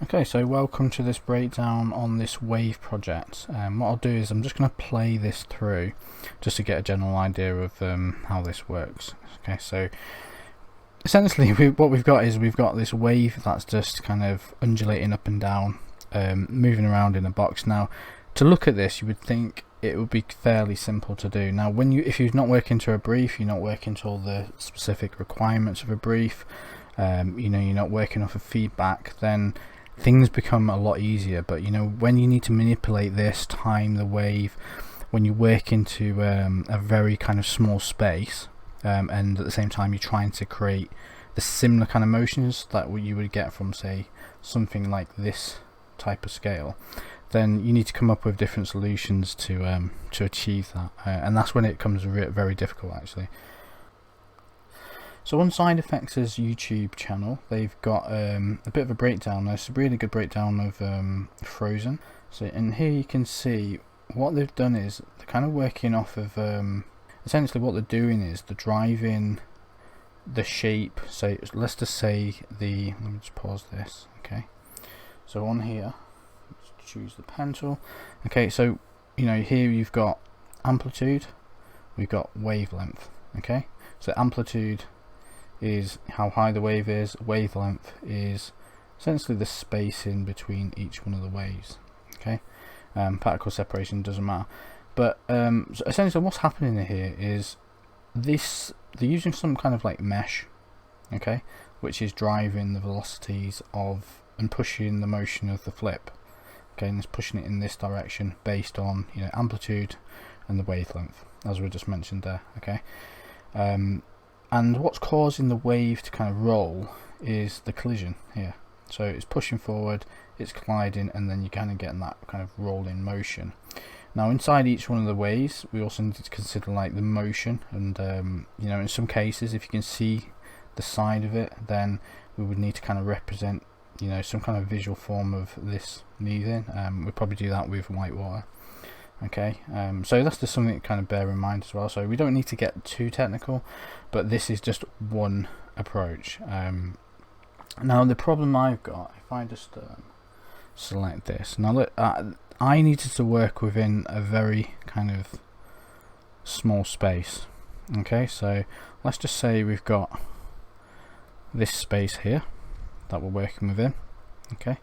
Okay, so welcome to this breakdown on this wave project. What I'll do is I'm just going to play this through just to get a general idea of how this works. Okay, so essentially what we've got is we've got this wave that's just kind of undulating up and down, moving around in a box. Now, to look at this, you would think it would be fairly simple to do. Now, if you're not working to a brief, you're not working to all the specific requirements of a brief, you're not working off of feedback, then things become a lot easier. But when you need to manipulate this, time the wave, when you work into a very kind of small space, and at the same time you're trying to create the similar kind of motions that you would get from, say, something like this type of scale, then you need to come up with different solutions to achieve that, and that's when it becomes very difficult actually. So on Side Effects' YouTube channel, they've got a bit of a breakdown. It's a really good breakdown of Frozen. So in here you can see what they've done is they're kind of working off of essentially what they're doing is they're driving the shape. So let's just say let me just pause this. Okay, so on here, let's choose the pen tool. Okay, so here you've got amplitude, we've got wavelength. Okay, so amplitude is how high the wave is, wavelength is essentially the space in between each one of the waves. Okay, particle separation doesn't matter, but so essentially what's happening here is they're using some kind of like mesh, okay, which is driving the velocities of and pushing the motion of the flip. Okay, and it's pushing it in this direction based on amplitude and the wavelength, as we just mentioned there. Okay, and what's causing the wave to kind of roll is the collision here. So it's pushing forward, it's colliding, and then you're kind of getting that kind of rolling motion. Now inside each one of the waves, we also need to consider like the motion, and in some cases, if you can see the side of it, then we would need to kind of represent some kind of visual form of this moving. We'll probably do that with white water. Okay, so that's just something to kind of bear in mind as well. So we don't need to get too technical, but this is just one approach. Now the problem I've got, if I just select this, now look, I needed to work within a very kind of small space. Okay, so let's just say we've got this space here that we're working within. Okay,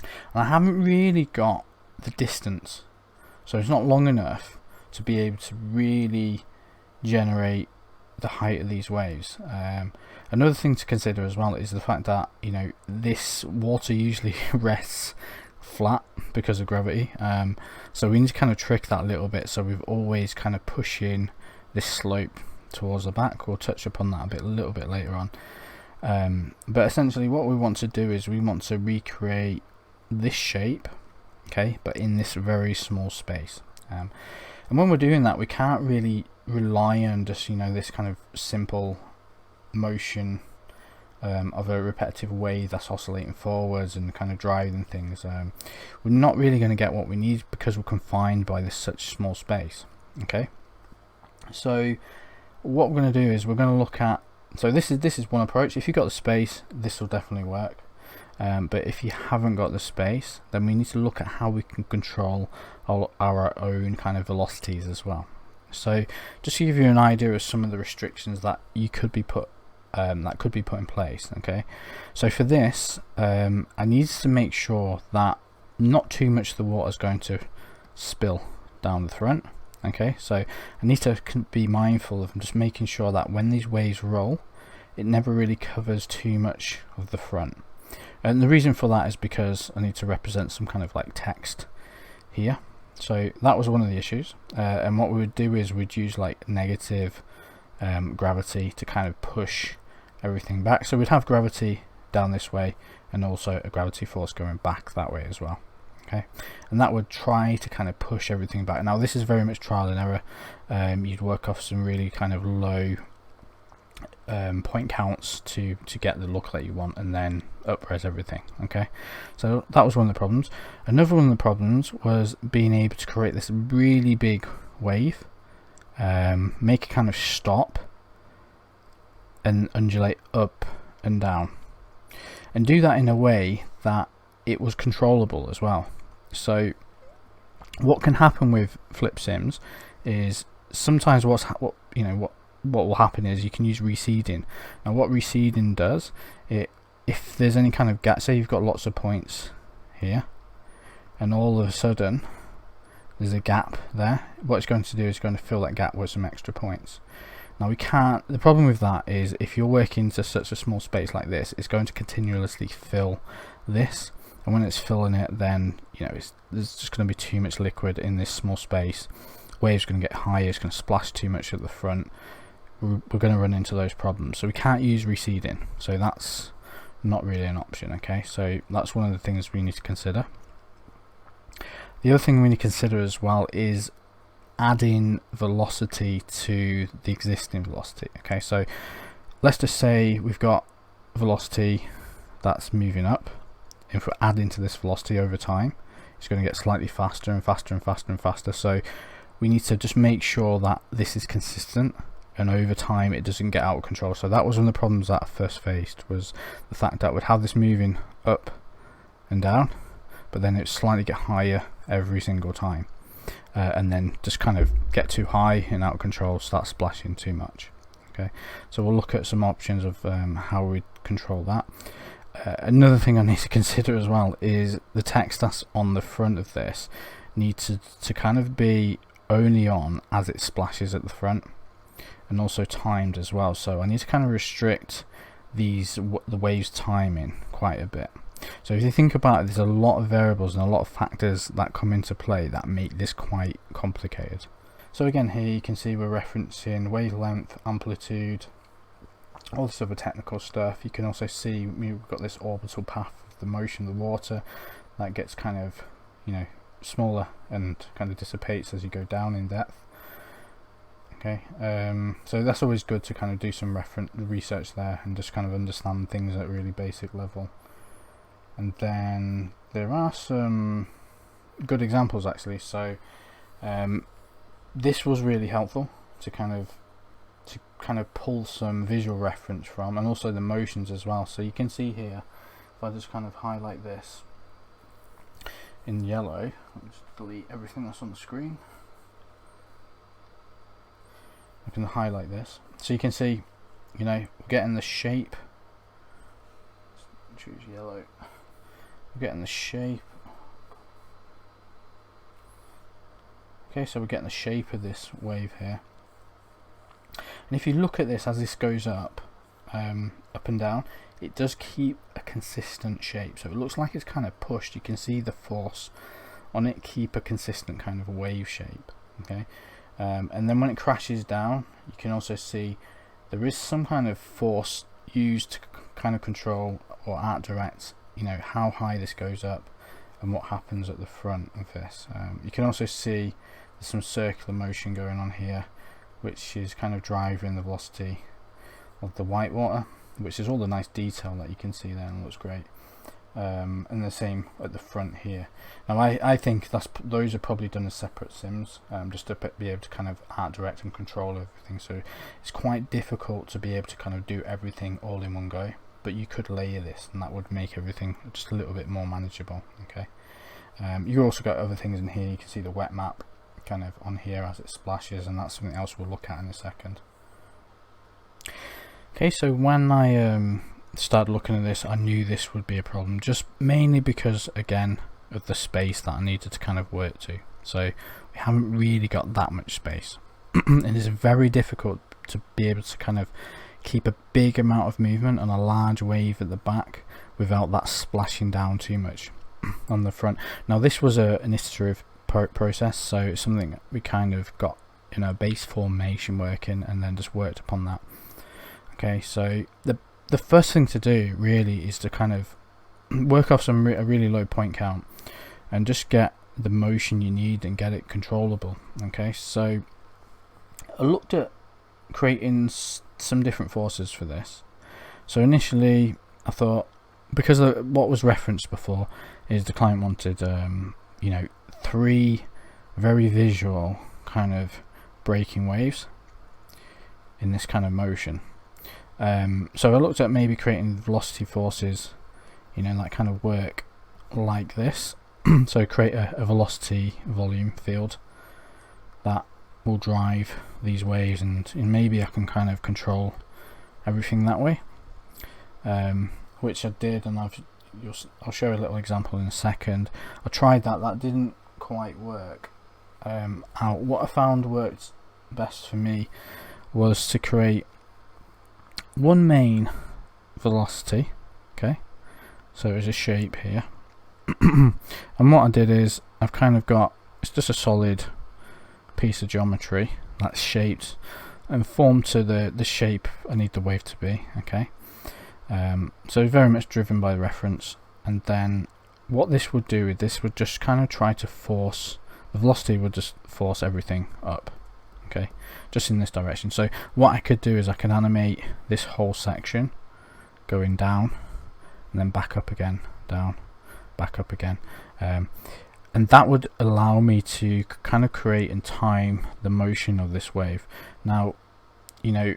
and I haven't really got the distance. So it's not long enough to be able to really generate the height of these waves. Another thing to consider as well is the fact that this water usually rests flat because of gravity. So we need to kind of trick that a little bit. So we've always kind of pushing this slope towards the back. We'll touch upon that a little bit later on. But essentially, what we want to do is we want to recreate this shape. Okay, but in this very small space, and when we're doing that, we can't really rely on just this kind of simple motion of a repetitive wave that's oscillating forwards and kind of driving things. We're not really going to get what we need because we're confined by this such small space. Okay, so what we're going to do is we're going to look at, so this is one approach. If you've got the space, this will definitely work. But if you haven't got the space, then we need to look at how we can control our own kind of velocities as well. So just to give you an idea of some of the restrictions that you could be put in place. Okay, so for this, I need to make sure that not too much of the water is going to spill down the front. Okay, so I need to be mindful of just making sure that when these waves roll, it never really covers too much of the front. And the reason for that is because I need to represent some kind of like text here. So that was one of the issues. And what we would do is we'd use like negative gravity to kind of push everything back. So we'd have gravity down this way and also a gravity force going back that way as well. Okay, and that would try to kind of push everything back. Now this is very much trial and error. You'd work off some really kind of low point counts to get the look that you want, and then up-res everything. Okay, so that was one of the problems. Another one of the problems was being able to create this really big wave, make it kind of stop and undulate up and down. and do that in a way that it was controllable as well. So what can happen with flip sims is sometimes what will happen is you can use reseeding. Now what reseeding does, if there's any kind of gap, say you've got lots of points here and all of a sudden there's a gap there, what it's going to do is going to fill that gap with some extra points. Now we can't, the problem with that is if you're working to such a small space like this, it's going to continuously fill this, and when it's filling it, then there's just going to be too much liquid in this small space. Waves going to get higher, it's going to splash too much at the front. We're going to run into those problems, so we can't use reseeding, so that's not really an option. Okay, so that's one of the things we need to consider. The other thing we need to consider as well is adding velocity to the existing velocity. Okay, so let's just say we've got velocity that's moving up. If we're adding to this velocity over time, it's going to get slightly faster and faster and faster and faster. So we need to just make sure that this is consistent, and over time it doesn't get out of control. So that was one of the problems that I first faced, was the fact that we'd have this moving up and down, but then it slightly get higher every single time, and then just kind of get too high and out of control, start splashing too much. Okay, so we'll look at some options of how we control that. Another thing I need to consider as well is the text that's on the front of this needs to kind of be only on as it splashes at the front, and also timed as well. So I need to kind of restrict the waves timing quite a bit. So if you think about it, there's a lot of variables and a lot of factors that come into play that make this quite complicated. So again, here you can see we're referencing wavelength, amplitude, all this other technical stuff. You can also see we've got this orbital path of the motion of the water that gets kind of smaller and kind of dissipates as you go down in depth. Okay, so that's always good to kind of do some research there and just kind of understand things at a really basic level. And then there are some good examples actually. So this was really helpful to kind of pull some visual reference from, and also the motions as well. So you can see here, if I just kind of highlight this in yellow, let me just delete everything that's on the screen. I can highlight this, so you can see, we're getting the shape. Choose yellow. We're getting the shape. Okay, so we're getting the shape of this wave here. And if you look at this as this goes up and down, it does keep a consistent shape. So it looks like it's kind of pushed. You can see the force on it keep a consistent kind of wave shape. Okay, and then when it crashes down, you can also see there is some kind of force used to kind of control or art direct, how high this goes up and what happens at the front of this. You can also see there's some circular motion going on here, which is kind of driving the velocity of the white water, which is all the nice detail that you can see there and looks great. And the same at the front here. Now I think those are probably done as separate sims, just to be able to kind of art direct and control everything. So it's quite difficult to be able to kind of do everything all in one go, but you could layer this and that would make everything just a little bit more manageable. Okay, you also got other things in here. You can see the wet map kind of on here as it splashes, and that's something else we'll look at in a second. Okay, so when I started looking at this, I knew this would be a problem, just mainly because again of the space that I needed to kind of work to. So we haven't really got that much space and it's very difficult to be able to kind of keep a big amount of movement on a large wave at the back without that splashing down too much on the front. Now this was an iterative process, so it's something we kind of got a base formation working and then just worked upon that. Okay, so the first thing to do really is to kind of work off a really low point count and just get the motion you need and get it controllable. Okay, so I looked at creating some different forces for this. So initially I thought, because what was referenced before is the client wanted 3 very visual kind of breaking waves in this kind of motion. So I looked at maybe creating velocity forces you know, like kind of work like this. So create a velocity volume field that will drive these waves, and maybe I can kind of control everything that way, which I did, and I'll show a little example in a second. I tried that didn't quite work out. What I found worked best for me was to create one main velocity, okay, so there's a shape here. And what I did is I've kind of got, it's just a solid piece of geometry that's shaped and formed to the shape I need the wave to be, okay. So very much driven by reference, and then what this would do is this would just kind of try to force, the velocity would just force everything up, okay, just in this direction. So what I could do is I can animate this whole section going down and then back up again, down, back up again, and that would allow me to kind of create and time the motion of this wave. Now, you know,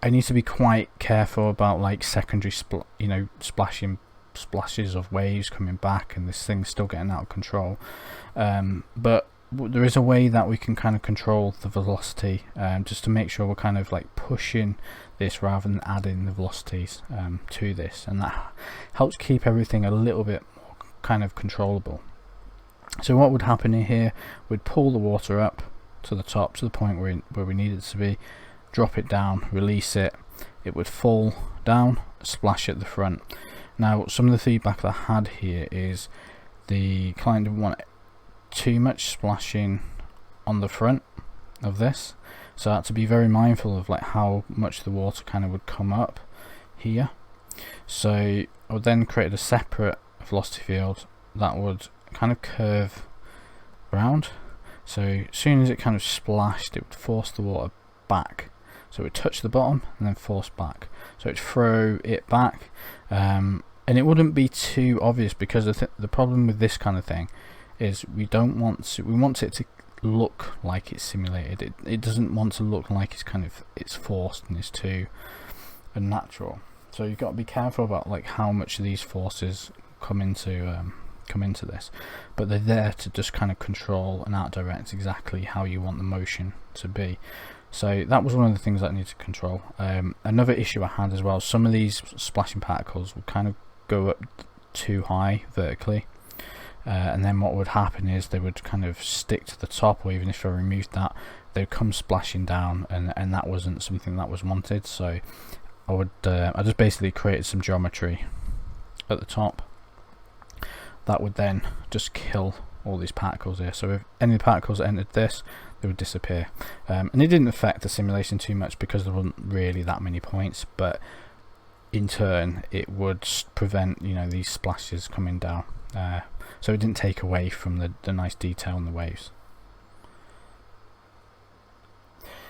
I need to be quite careful about like secondary splashes of waves coming back and this thing's still getting out of control, but there is a way that we can kind of control the velocity, just to make sure we're kind of like pushing this rather than adding the velocities to this, and that helps keep everything a little bit more kind of controllable. So what would happen in here, we'd pull the water up to the top, to the point where we need it to be, drop it down, release it, it would fall down, splash at the front. Now some of the feedback that I had here is the client didn't want too much splashing on the front of this, so I had to be very mindful of like how much the water kind of would come up here. So I would then create a separate velocity field that would kind of curve around, so as soon as it kind of splashed it would force the water back, so it would touch the bottom and then force back, so it'd throw it back, and it wouldn't be too obvious, because the problem with this kind of thing is we want it to look like it's simulated. It doesn't want to look like it's forced and it's too unnatural. So you've got to be careful about like how much of these forces come into this, but they're there to just kind of control and out direct exactly how you want the motion to be. So that was one of the things that I need to control. Another issue I had as well, some of these splashing particles would kind of go up too high vertically, and then what would happen is they would kind of stick to the top, or even if I removed that, they would come splashing down, and that wasn't something that was wanted. So I just basically created some geometry at the top that would then just kill all these particles here. So if any particles that entered this, they would disappear, and it didn't affect the simulation too much because there wasn't really that many points, but in turn it would prevent, you know, these splashes coming down, so it didn't take away from the nice detail in the waves.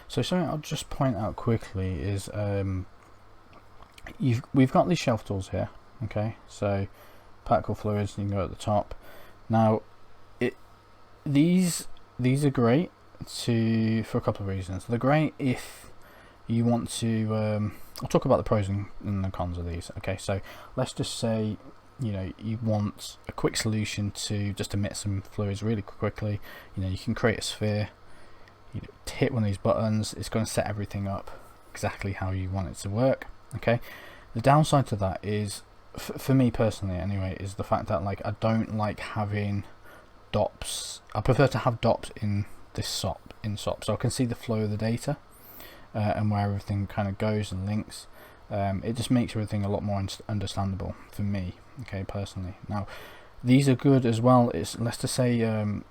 So something I'll just point out quickly is we've got these shelf tools here, okay, so particle fluids, you can go at the top. Now these are great for a couple of reasons. They're great if you want to I'll talk about the pros and the cons of these. Okay, so let's just say, you know, you want a quick solution to just emit some fluids really quickly. You know, you can create a sphere, you hit one of these buttons, it's going to set everything up exactly how you want it to work. Okay, the downside to that is, for me personally anyway, is the fact that like I don't like having dots. I prefer to have dots in this SOP, so I can see the flow of the data and where everything kind of goes and links. It just makes everything a lot more understandable for me, okay, personally. Now these are good as well. It's, let's just say you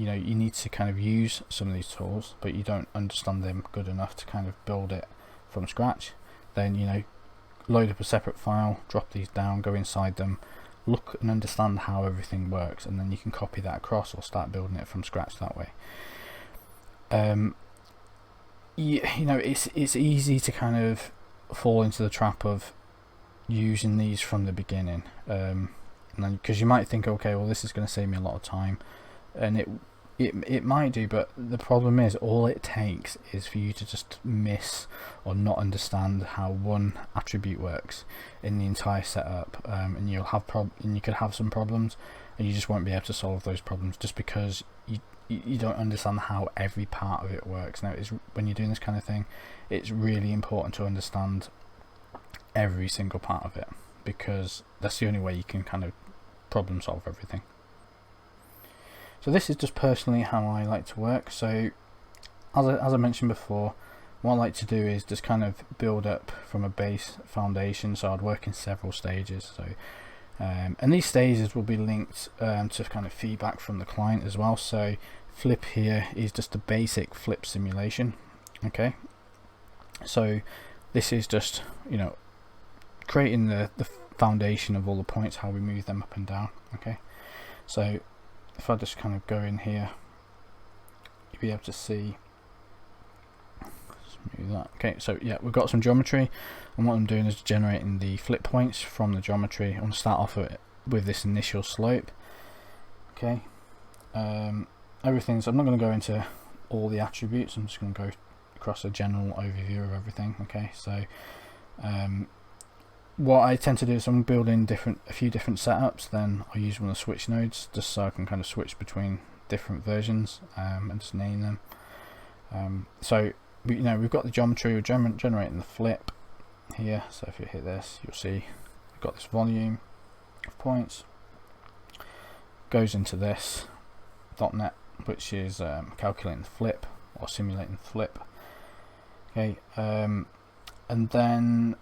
know, you need to kind of use some of these tools but you don't understand them good enough to kind of build it from scratch, then, you know, load up a separate file, drop these down, go inside them, look and understand how everything works, and then you can copy that across or start building it from scratch that way. You know, it's easy to kind of fall into the trap of using these from the beginning, and then because you might think, okay, well this is going to save me a lot of time, and it might do, but the problem is all it takes is for you to just miss or not understand how one attribute works in the entire setup, and you'll have and you could have some problems, and you just won't be able to solve those problems just because you don't understand how every part of it works. Now, when you're doing this kind of thing, it's really important to understand every single part of it, because that's the only way you can kind of problem solve everything. So this is just personally how I like to work. So as I mentioned before, what I like to do is just kind of build up from a base foundation. So I'd work in several stages. So and these stages will be linked to kind of feedback from the client as well. So flip here is just a basic flip simulation. Okay, so this is just, you know, creating the foundation of all the points, how we move them up and down. Okay, so if I just kind of go in here, you'll be able to see. Let's move that. Okay, so yeah, we've got some geometry, and what I'm doing is generating the flip points from the geometry. I want to start off with this initial slope. Okay, everything. So I'm not going to go into all the attributes. I'm just going to go across a general overview of everything. Okay, so what I tend to do is I'm building a few different setups, then I use one of the switch nodes just so I can kind of switch between different versions and just name them. So we've got the geometry, we're generating the flip here. So if you hit this, you'll see we've got this volume of points, goes into this .NET, which is calculating the flip or simulating the flip. Okay, and then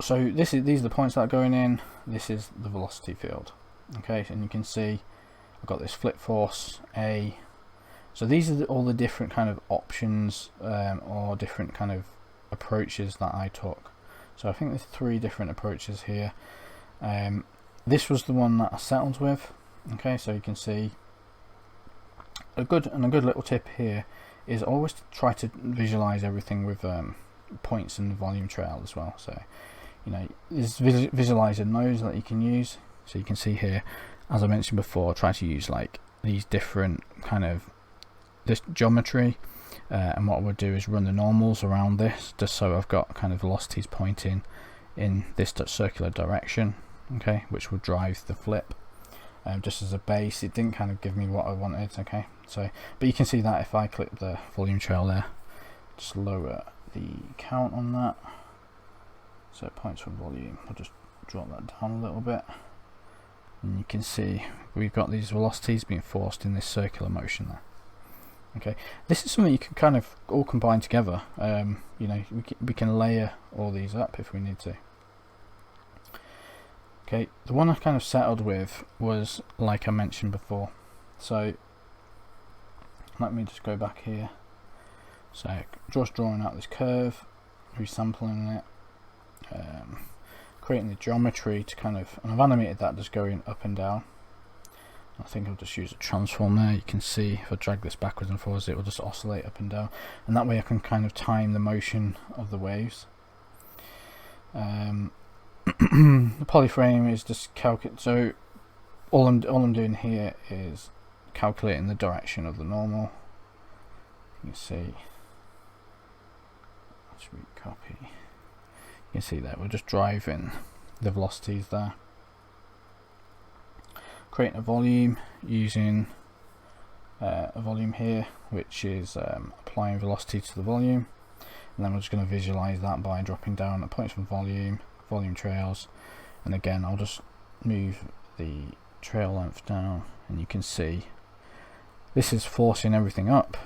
so these are the points that are going in. This is the velocity field. Okay, and you can see I've got this flip force A. So these are all the different kind of options or different kind of approaches that I took. So I think there's 3 different approaches here. This was the one that I settled with. Okay, so you can see a good little tip here is always to try to visualize everything with points in the volume trail as well. So there's visualizer nodes that you can use. So you can see here, as I mentioned before, try to use like these different kind of this geometry, and what we'll do is run the normals around this just so I've got kind of velocities pointing in this circular direction, okay, which will drive the flip. Just as a base, it didn't kind of give me what I wanted. Okay, so but you can see that if I click the volume trail there, just lower the count on that, so points from volume, I'll just drop that down a little bit, and you can see we've got these velocities being forced in this circular motion there. Okay, this is something you can kind of all combine together. We can layer all these up if we need to. Okay, the one I kind of settled with was like I mentioned before. So let me just go back here. So just drawing out this curve, resampling it, creating the geometry to kind of, and I've animated that just going up and down. I think I'll just use a transform there. You can see if I drag this backwards and forwards, it will just oscillate up and down, and that way I can kind of time the motion of the waves. The polyframe is just calculate. So all I'm doing here is calculating the direction of the normal. You can see. Let's recopy. You can see that we're just driving the velocities there. Creating a volume using a volume here, which is applying velocity to the volume, and then we're just going to visualize that by dropping down at points from volume trails, and again I'll just move the trail length down, and you can see this is forcing everything up,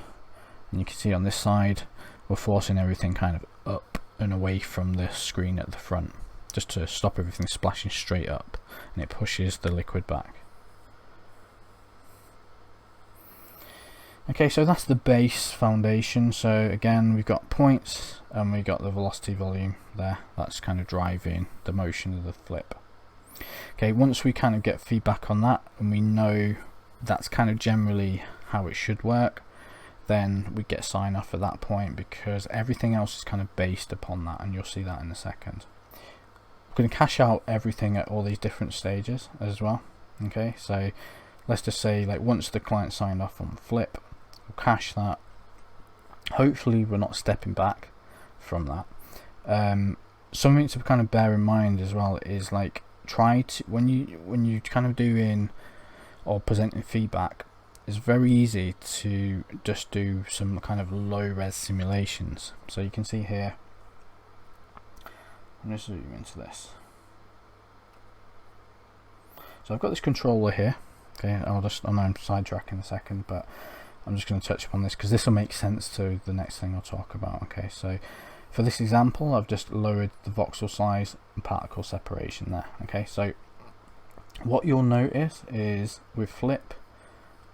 and you can see on this side we're forcing everything kind of up and away from the screen at the front, just to stop everything splashing straight up, and it pushes the liquid back. Okay, so that's the base foundation. So again, we've got points and we've got the velocity volume there. That's kind of driving the motion of the flip. Okay, once we kind of get feedback on that and we know that's kind of generally how it should work, then we get sign off at that point, because everything else is kind of based upon that, and you'll see that in a second. We're going to cache out everything at all these different stages as well. Okay, so let's just say like once the client signed off on flip, we'll cache that. Hopefully we're not stepping back from that. Something to kind of bear in mind as well is like try to when you kind of doing or presenting feedback, it's very easy to just do some kind of low res simulations. So you can see here, I'm going to zoom into this. So I've got this controller here. Okay, I know I'm sidetracking in a second, but I'm just going to touch upon this because this will make sense to the next thing I'll talk about. Okay, so for this example, I've just lowered the voxel size and particle separation there. Okay, so what you'll notice is with flip,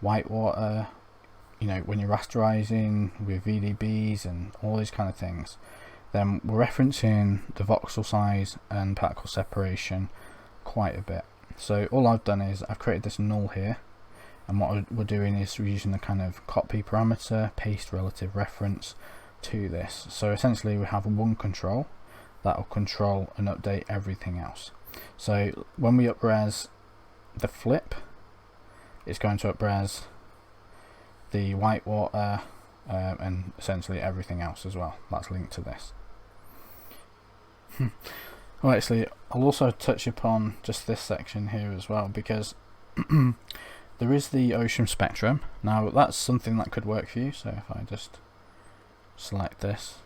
whitewater, you know, when you're rasterizing with VDBs and all these kind of things, then we're referencing the voxel size and particle separation quite a bit. So all I've done is I've created this null here, and what we're doing is we're using the kind of copy parameter, paste relative reference to this. So essentially we have one control that will control and update everything else. So when we upres the flip, it's going to upres the whitewater and essentially everything else as well that's linked to this. Well, actually, I'll also touch upon just this section here as well, because there is the ocean spectrum. Now that's something that could work for you. So if I just select this,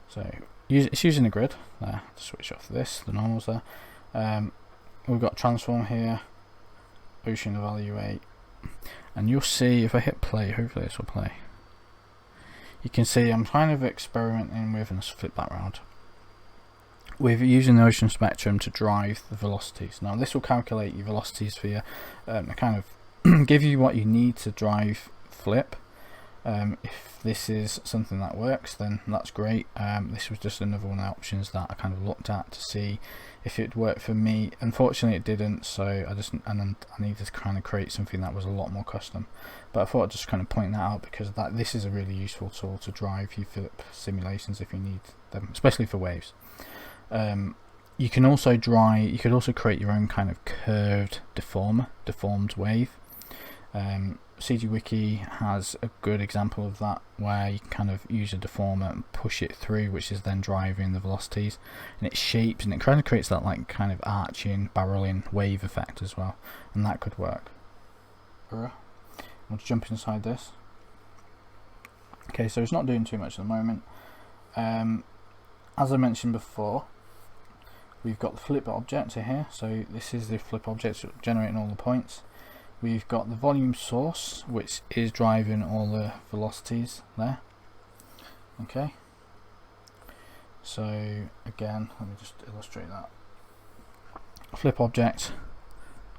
so it's using a grid there. Switch off this, the normals there. We've got transform here, ocean evaluate, and you'll see if I hit play, hopefully this will play. You can see I'm kind of experimenting with, and let's flip that round, with using the ocean spectrum to drive the velocities. Now this will calculate your velocities for you, kind of give you what you need to drive flip. If this is something that works, then that's great. This was just another one of the options that I kind of looked at to see if it worked for me. Unfortunately it didn't, so I needed to kind of create something that was a lot more custom. But I thought I'd just kind of point that out, because this is a really useful tool to drive your flip simulations if you need them, especially for waves. You can also you could also create your own kind of curved deformed wave. CGWiki has a good example of that, where you can kind of use a deformer and push it through, which is then driving the velocities, and it shapes and it kind of creates that like kind of arching, barreling wave effect as well, and that could work. We'll jump inside this. Okay, so it's not doing too much at the moment. As I mentioned before, we've got the flip object here, so this is the flip object generating all the points. We've got the volume source, which is driving all the velocities there. Okay, so again, let me just illustrate that. Flip object,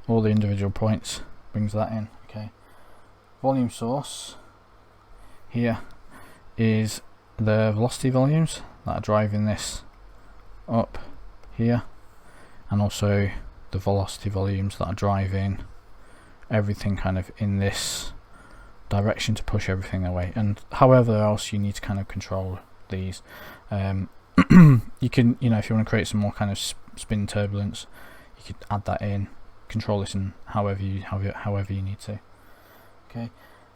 all the individual points, brings that in. Okay, volume source here is the velocity volumes that are driving this up here, and also the velocity volumes that are driving everything kind of in this direction to push everything away, and however else you need to kind of control these. You can, you know, if you want to create some more kind of spin turbulence, you could add that in, control this in however you need to. Okay.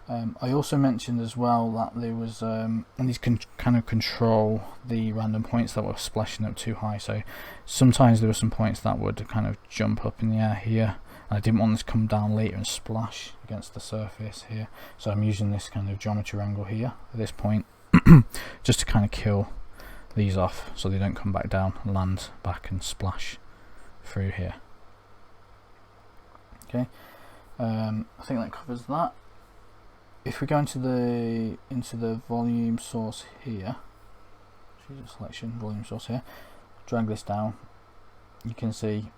I also mentioned as well that there was and these can kind of control the random points that were splashing up too high. So sometimes there were some points that would kind of jump up in the air here, and I didn't want this to come down later and splash against the surface here. So I'm using this kind of geometry angle here at this point just to kind of kill these off so they don't come back down and land back and splash through here. Okay, I think that covers that. If we go into the volume source here, choose a selection, volume source here, drag this down, you can see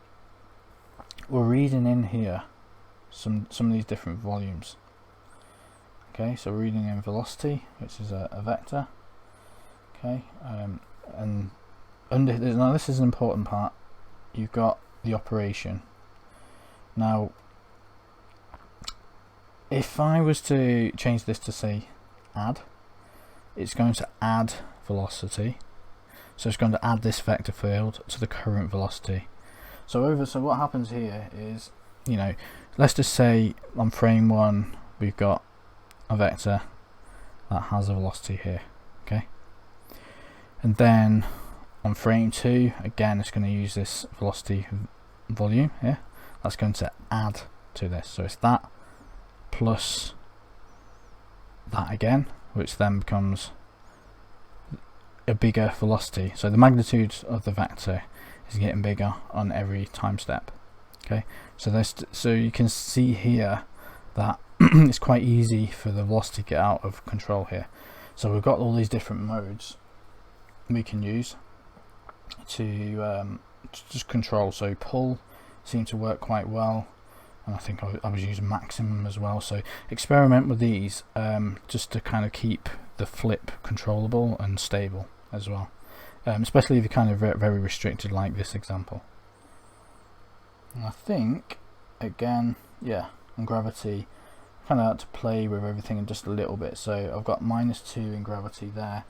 we're reading in here some of these different volumes. Okay, so we're reading in velocity, which is a vector. Okay, and under now this is an important part. You've got the operation. Now, if I was to change this to say add, it's going to add velocity. So it's going to add this vector field to the current velocity. So what happens here is you know, let's just say on frame 1 we've got a vector that has a velocity here, okay, and then on frame 2 again it's going to use this velocity volume here. That's going to add to this, so it's that plus that again, which then becomes a bigger velocity. So the magnitude of the vector is getting bigger on every time step. Okay, so you can see here that it's quite easy for the velocity to get out of control here. So we've got all these different modes we can use to just control. So pull seemed to work quite well, and I think I was using maximum as well. So experiment with these just to kind of keep the flip controllable and stable as well, especially if you're kind of very restricted like this example. And I think again, yeah, on gravity kind of had to play with everything just a little bit. So I've got -2 in gravity there.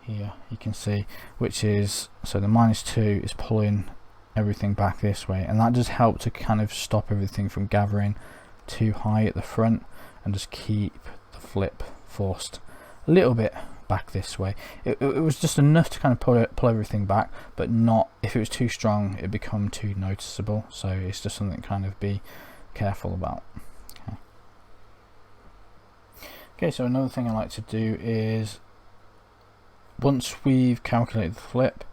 Here you can see, which is, so the -2 is pulling everything back this way, and that just helped to kind of stop everything from gathering too high at the front and just keep the flip forced a little bit back this way. It was just enough to kind of pull everything back, but not, if it was too strong it'd become too noticeable. So it's just something to kind of be careful about. Okay, so another thing I like to do is, once we've calculated the flip,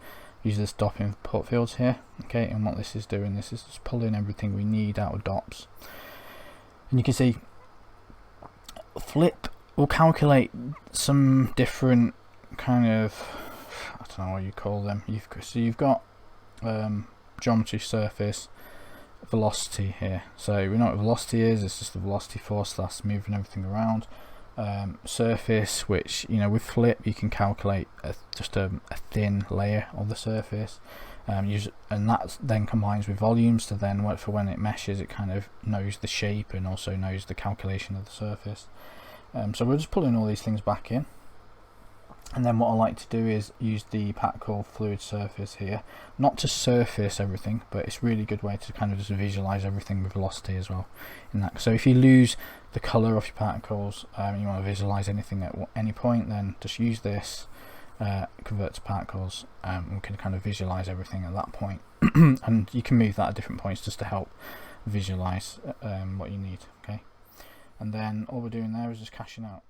use this dop input fields here. Okay, and what this is doing, this is just pulling everything we need out of dops. And you can see flip will calculate some different kind of, I don't know what you call them. You've got geometry, surface, velocity here. So we know what velocity is. It's just the velocity force that's moving everything around. Surface, which, you know, with flip you can calculate just a thin layer of the surface, and that then combines with volumes, so then for when it meshes it kind of knows the shape and also knows the calculation of the surface. So we're just pulling all these things back in, and then what I like to do is use the particle fluid surface here, not to surface everything, but it's a really good way to kind of just visualize everything with velocity as well in that. So if you lose the color of your particles, you want to visualize anything at any point, then just use this, convert to particles, and we can kind of visualize everything at that point. And you can move that at different points just to help visualize what you need. Okay, and then all we're doing there is just cashing out.